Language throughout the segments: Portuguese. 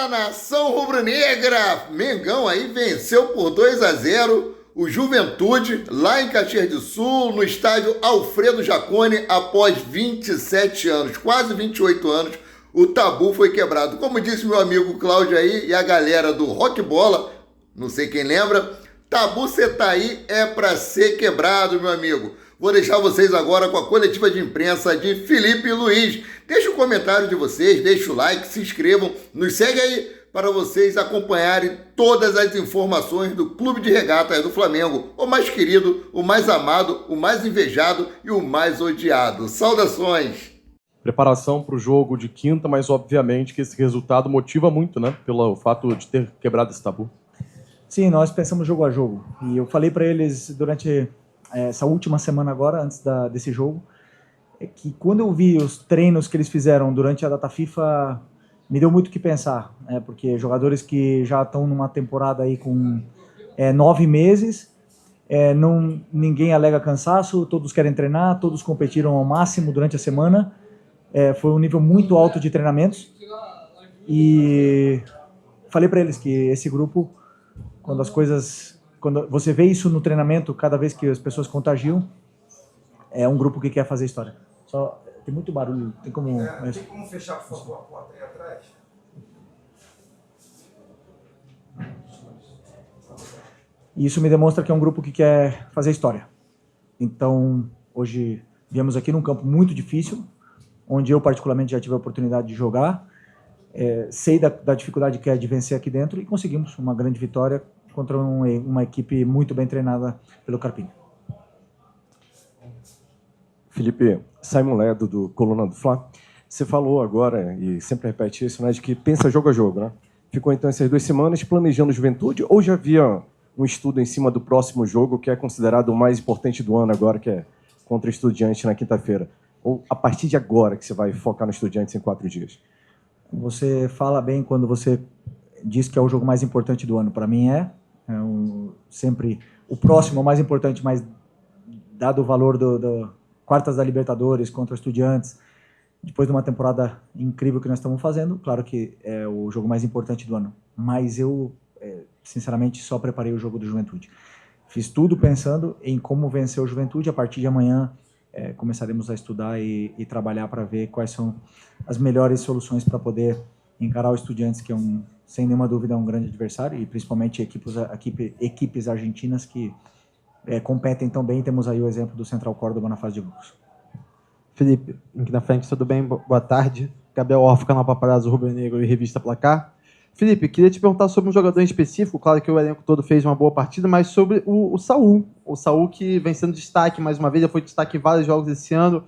Fala, nação rubro-negra! Mengão aí venceu por 2-0 o Juventude lá em Caxias do Sul, no estádio Alfredo Jaconi, após 27 anos, quase 28 anos, o tabu foi quebrado. Como disse meu amigo Cláudio aí e a galera do Rock Bola, não sei quem lembra, tabu cê tá aí é pra ser quebrado, meu amigo. Vou deixar vocês agora com a coletiva de imprensa de Felipe Luiz. Deixa o comentário de vocês, deixa o like, se inscrevam, nos segue aí para vocês acompanharem todas as informações do Clube de Regatas do Flamengo, o mais querido, o mais amado, o mais invejado e o mais odiado. Saudações! Preparação para o jogo de quinta, mas obviamente que esse resultado motiva muito, né? Pelo fato de ter quebrado esse tabu. Sim, nós pensamos jogo a jogo. E eu falei para eles durante essa última semana agora, antes desse jogo, que quando eu vi os treinos que eles fizeram durante a data FIFA, me deu muito o que pensar, porque jogadores que já estão numa temporada aí com 9 meses, ninguém alega cansaço, todos querem treinar, todos competiram ao máximo durante a semana, foi um nível muito alto de treinamentos, e falei para eles que esse grupo, quando você vê isso no treinamento, cada vez que as pessoas contagiam, é um grupo que quer fazer história. Só tem muito barulho, tem como... Tem como fechar, por favor, a porta aí atrás? E isso me demonstra que é um grupo que quer fazer história. Então, hoje viemos aqui num campo muito difícil, onde eu particularmente já tive a oportunidade de jogar, sei da dificuldade que é de vencer aqui dentro e conseguimos uma grande vitória contra uma equipe muito bem treinada pelo Carpini. Felipe, Simon Ledo, do Coluna do Fla, você falou agora, e sempre repete isso, né, de que pensa jogo a jogo, né? Ficou então essas 2 semanas planejando Juventude ou já havia um estudo em cima do próximo jogo, que é considerado o mais importante do ano agora, que é contra o Estudiantes na quinta-feira? Ou a partir de agora que você vai focar no Estudiantes em 4 dias? Você fala bem quando você diz que é o jogo mais importante do ano. Para mim sempre o próximo é o mais importante, mas dado o valor do quartas da Libertadores contra o Estudiantes, depois de uma temporada incrível que nós estamos fazendo, claro que é o jogo mais importante do ano. Mas eu, sinceramente, só preparei o jogo do Juventude. Fiz tudo pensando em como vencer o Juventude. A partir de amanhã começaremos a estudar e trabalhar para ver quais são as melhores soluções para poder encarar o Estudiantes, que sem nenhuma dúvida é um grande adversário, e principalmente equipes argentinas que competem tão bem. Temos aí o exemplo do Central Córdoba na fase de grupos. Felipe, aqui na frente, tudo bem? Boa tarde. Gabriel Orff, canal Paparazzo Rubro Negro e Revista Placar. Felipe, queria te perguntar sobre um jogador em específico. Claro que o elenco todo fez uma boa partida, mas sobre o Saul. O Saul que vem sendo destaque mais uma vez, já foi destaque em vários jogos esse ano.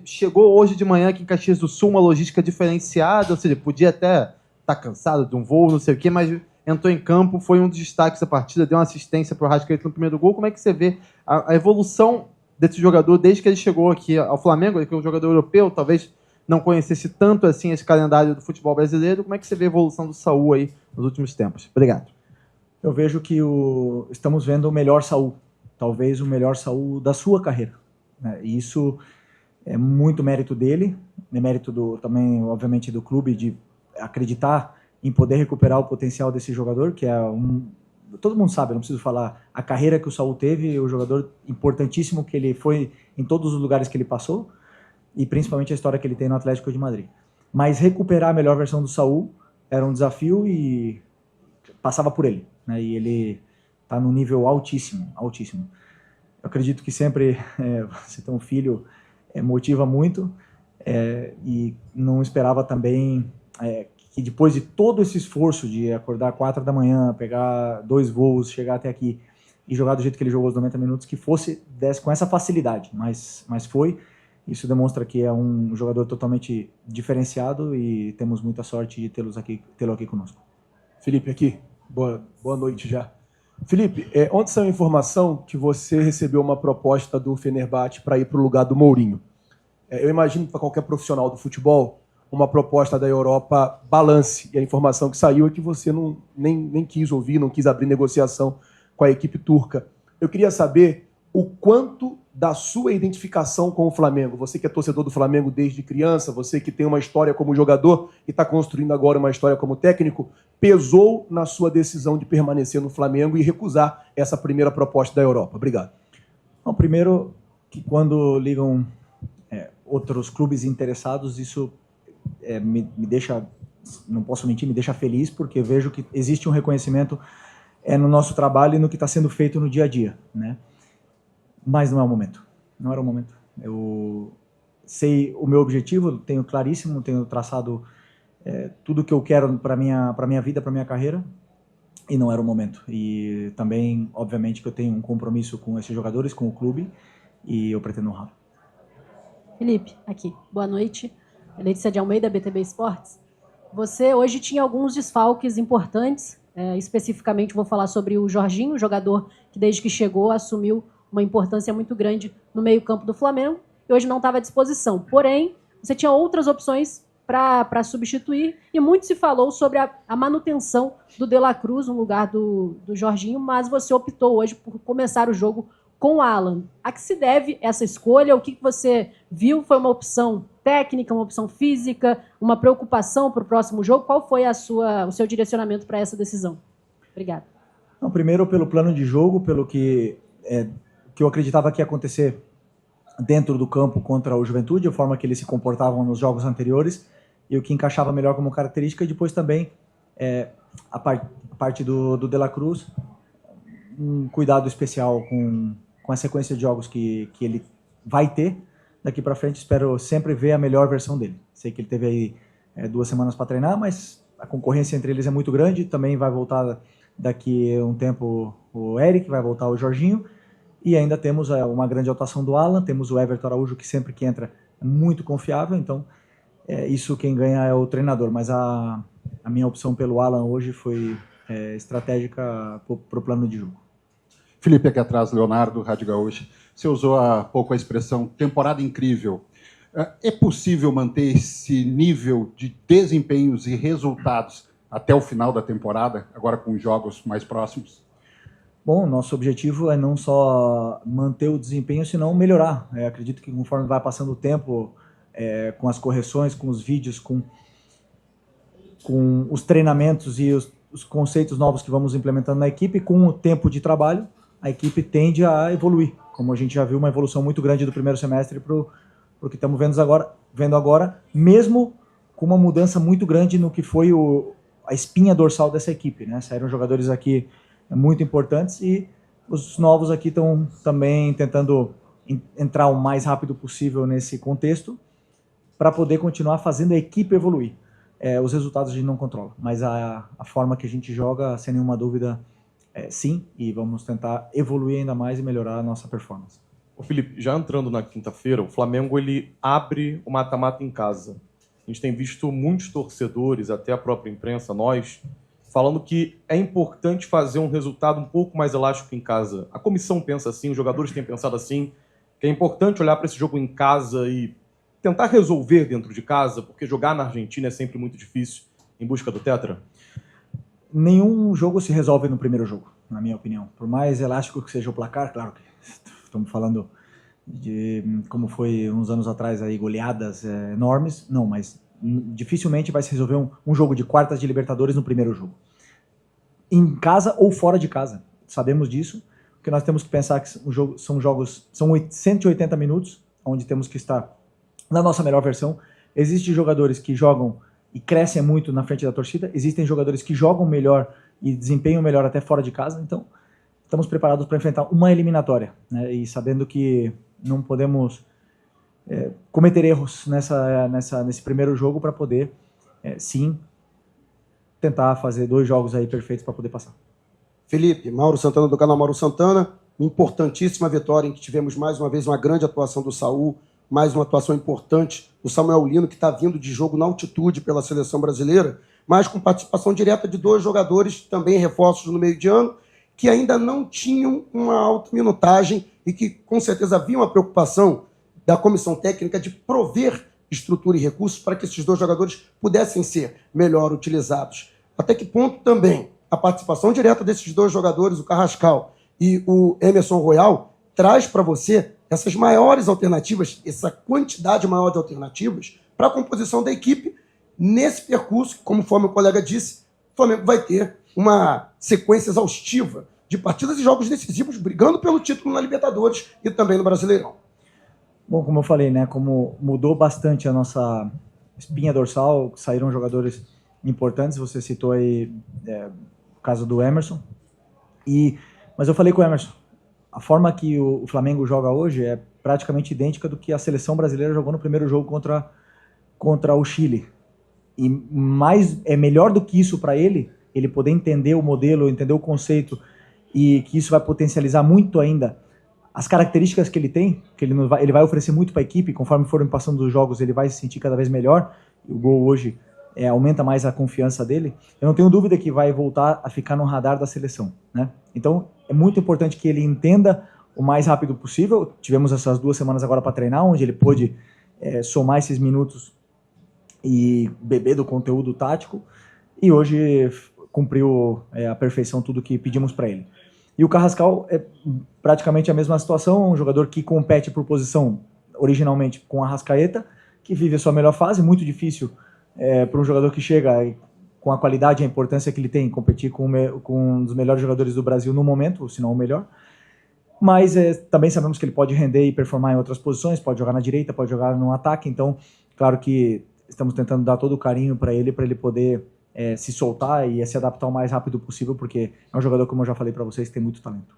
Chegou hoje de manhã aqui em Caxias do Sul, uma logística diferenciada, ou seja, podia até estar cansado de um voo, não sei o quê, mas entrou em campo, foi um dos destaques da partida, deu uma assistência para o Arrascaeta no primeiro gol. Como é que você vê a evolução desse jogador desde que ele chegou aqui ao Flamengo, que é um jogador europeu, talvez não conhecesse tanto assim esse calendário do futebol brasileiro? Como é que você vê a evolução do Saul aí nos últimos tempos? Obrigado. Eu vejo que estamos vendo o melhor Saul, talvez o melhor Saul da sua carreira, né? E isso é muito mérito dele, é mérito também, obviamente, do clube, de acreditar em poder recuperar o potencial desse jogador, que todo mundo sabe, não preciso falar a carreira que o Saul teve, o jogador importantíssimo que ele foi em todos os lugares que ele passou, e principalmente a história que ele tem no Atlético de Madrid. Mas recuperar a melhor versão do Saul era um desafio e passava por ele, né? E ele está num nível altíssimo, altíssimo. Eu acredito que sempre você ter um filho motiva muito, e não esperava também que depois de todo esse esforço de acordar 4 da manhã, pegar 2 voos, chegar até aqui e jogar do jeito que ele jogou os 90 minutos, que desse com essa facilidade, mas foi. Isso demonstra que é um jogador totalmente diferenciado e temos muita sorte de tê-lo aqui conosco. Felipe, aqui. Boa noite já. Felipe, ontem saiu a informação que você recebeu uma proposta do Fenerbahçe para ir para o lugar do Mourinho. Eu imagino que para qualquer profissional do futebol, uma proposta da Europa balance. E a informação que saiu é que você nem quis ouvir, não quis abrir negociação com a equipe turca. Eu queria saber o quanto da sua identificação com o Flamengo, você que é torcedor do Flamengo desde criança, você que tem uma história como jogador e está construindo agora uma história como técnico, pesou na sua decisão de permanecer no Flamengo e recusar essa primeira proposta da Europa? Obrigado. Bom, primeiro, que quando ligam outros clubes interessados, isso me deixa, não posso mentir, me deixa feliz, porque vejo que existe um reconhecimento no nosso trabalho e no que está sendo feito no dia a dia, né? Mas não é o momento. Não era o momento. Eu sei o meu objetivo, tenho claríssimo, tenho traçado tudo o que eu quero para minha vida, para minha carreira, e não era o momento. E também, obviamente, que eu tenho um compromisso com esses jogadores, com o clube, e eu pretendo honrar. Felipe, aqui. Boa noite. Letícia de Almeida, BTB Esportes. Você hoje tinha alguns desfalques importantes, especificamente vou falar sobre o Jorginho, jogador que desde que chegou assumiu uma importância muito grande no meio-campo do Flamengo, e hoje não estava à disposição. Porém, você tinha outras opções para substituir, e muito se falou sobre a manutenção do De La Cruz no lugar do Jorginho, mas você optou hoje por começar o jogo com o Alan. A que se deve essa escolha? O que você viu? Foi uma opção técnica, uma opção física, uma preocupação para o próximo jogo? Qual foi o seu direcionamento para essa decisão? Obrigada. Não, primeiro, pelo plano de jogo, pelo que eu acreditava que ia acontecer dentro do campo contra o Juventude, a forma que eles se comportavam nos jogos anteriores, e o que encaixava melhor como característica, e depois também a parte do De La Cruz, um cuidado especial com a sequência de jogos que ele vai ter daqui para frente. Espero sempre ver a melhor versão dele. Sei que ele teve aí 2 semanas para treinar, mas a concorrência entre eles é muito grande. Também vai voltar daqui a um tempo o Eric, vai voltar o Jorginho, e ainda temos uma grande atuação do Alan, temos o Everton Araújo, que sempre que entra é muito confiável, então isso quem ganha é o treinador, mas a minha opção pelo Alan hoje foi estratégica para o plano de jogo. Felipe, aqui atrás, Leonardo, Rádio Gaúcha. Você usou há pouco a expressão temporada incrível. É possível manter esse nível de desempenhos e resultados até o final da temporada, agora com jogos mais próximos? Bom, nosso objetivo é não só manter o desempenho, senão melhorar. Acredito que conforme vai passando o tempo, com as correções, com os vídeos, com os treinamentos e os conceitos novos que vamos implementando na equipe, com o tempo de trabalho, a equipe tende a evoluir. Como a gente já viu, uma evolução muito grande do primeiro semestre para o que estamos vendo agora, mesmo com uma mudança muito grande no que foi a espinha dorsal dessa equipe, né? Saíram jogadores aqui muito importantes e os novos aqui estão também tentando entrar o mais rápido possível nesse contexto para poder continuar fazendo a equipe evoluir. Os resultados a gente não controla, mas a forma que a gente joga, sem nenhuma dúvida, sim, e vamos tentar evoluir ainda mais e melhorar a nossa performance. Ô Felipe, já entrando na quinta-feira, o Flamengo ele abre o mata-mata em casa. A gente tem visto muitos torcedores, até a própria imprensa, nós, falando que é importante fazer um resultado um pouco mais elástico em casa. A comissão pensa assim, os jogadores têm pensado assim, que é importante olhar para esse jogo em casa e tentar resolver dentro de casa, porque jogar na Argentina é sempre muito difícil em busca do Tetra? Nenhum jogo se resolve no primeiro jogo, na minha opinião. Por mais elástico que seja o placar, claro que estamos falando de como foi uns anos atrás, aí, goleadas enormes. Não, mas dificilmente vai se resolver um jogo de quartas de Libertadores no primeiro jogo. Em casa ou fora de casa. Sabemos disso, porque nós temos que pensar que são 180 minutos, onde temos que estar na nossa melhor versão. Existem jogadores que jogam e crescem muito na frente da torcida, existem jogadores que jogam melhor e desempenham melhor até fora de casa, então estamos preparados para enfrentar uma eliminatória, né? E sabendo que não podemos cometer erros nesse primeiro jogo para poder, sim, tentar fazer 2 jogos aí perfeitos para poder passar. Felipe, Mauro Santana do canal Mauro Santana, importantíssima vitória em que tivemos mais uma vez uma grande atuação do Saul, mais uma atuação importante do Samuel Lino, que está vindo de jogo na altitude pela seleção brasileira, mas com participação direta de 2 jogadores, também reforços no meio de ano, que ainda não tinham uma alta minutagem e que com certeza havia uma preocupação da comissão técnica de prover estrutura e recursos para que esses 2 jogadores pudessem ser melhor utilizados. Até que ponto também a participação direta desses 2 jogadores, o Carrascal e o Emerson Royal, traz para você essas maiores alternativas, essa quantidade maior de alternativas para a composição da equipe nesse percurso, conforme o colega disse, o Flamengo vai ter uma sequência exaustiva de partidas e jogos decisivos brigando pelo título na Libertadores e também no Brasileirão. Bom, como eu falei, né, como mudou bastante a nossa espinha dorsal, saíram jogadores importantes, você citou aí o caso do Emerson, mas eu falei com o Emerson, a forma que o Flamengo joga hoje é praticamente idêntica do que a seleção brasileira jogou no primeiro jogo contra o Chile. E é melhor do que isso para ele poder entender o modelo, entender o conceito, e que isso vai potencializar muito ainda as características que ele tem, que ele vai oferecer muito para a equipe, conforme forem passando os jogos, ele vai se sentir cada vez melhor. O gol hoje aumenta mais a confiança dele. Eu não tenho dúvida que vai voltar a ficar no radar da seleção, né? Então, é muito importante que ele entenda o mais rápido possível. Tivemos essas 2 semanas agora para treinar, onde ele pôde somar esses minutos e beber do conteúdo tático, e hoje cumpriu à perfeição tudo que pedimos para ele. E o Carrascal é praticamente a mesma situação, um jogador que compete por posição originalmente com a Arrascaeta, que vive a sua melhor fase, muito difícil para um jogador que chega com a qualidade e a importância que ele tem, competir com um dos melhores jogadores do Brasil no momento, se não o melhor. Mas também sabemos que ele pode render e performar em outras posições, pode jogar na direita, pode jogar no ataque, então, claro que estamos tentando dar todo o carinho para ele poder se soltar e se adaptar o mais rápido possível, porque é um jogador, como eu já falei para vocês, que tem muito talento.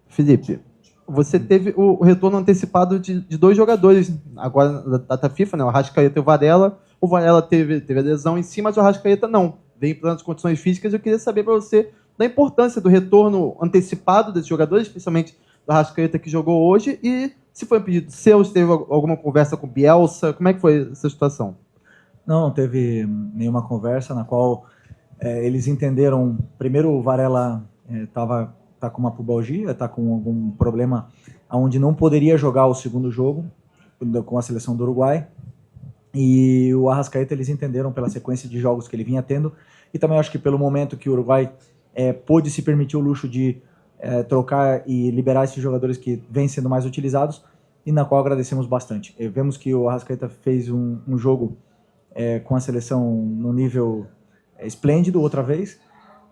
Felipe, você teve o retorno antecipado de 2 jogadores agora da data FIFA, né? O Arrascaeta e o Varela. O Varela teve a lesão em si, mas o Arrascaeta não. Vem em plenas condições físicas. Eu queria saber para você da importância do retorno antecipado desses jogadores, especialmente do Arrascaeta que jogou hoje, e se foi um pedido seu, se teve alguma conversa com o Bielsa, como é que foi essa situação? Não teve nenhuma conversa na qual eles entenderam. Primeiro, o Varela tá com uma pubalgia, tá com algum problema onde não poderia jogar o segundo jogo com a seleção do Uruguai. E o Arrascaeta, eles entenderam pela sequência de jogos que ele vinha tendo, e também acho que pelo momento que o Uruguai pôde se permitir o luxo de trocar e liberar esses jogadores que vêm sendo mais utilizados, e na qual agradecemos bastante. Vemos que o Arrascaeta fez um jogo com a seleção no nível esplêndido outra vez,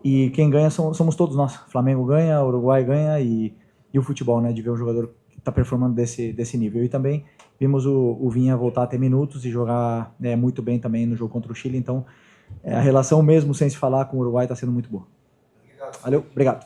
e quem ganha somos todos nós. Flamengo ganha, Uruguai ganha, e o futebol, né, de ver um jogador que está performando desse nível. E também vimos o Vinha voltar a ter minutos e jogar muito bem também no jogo contra o Chile, então a relação mesmo sem se falar com o Uruguai está sendo muito boa. Valeu, obrigado.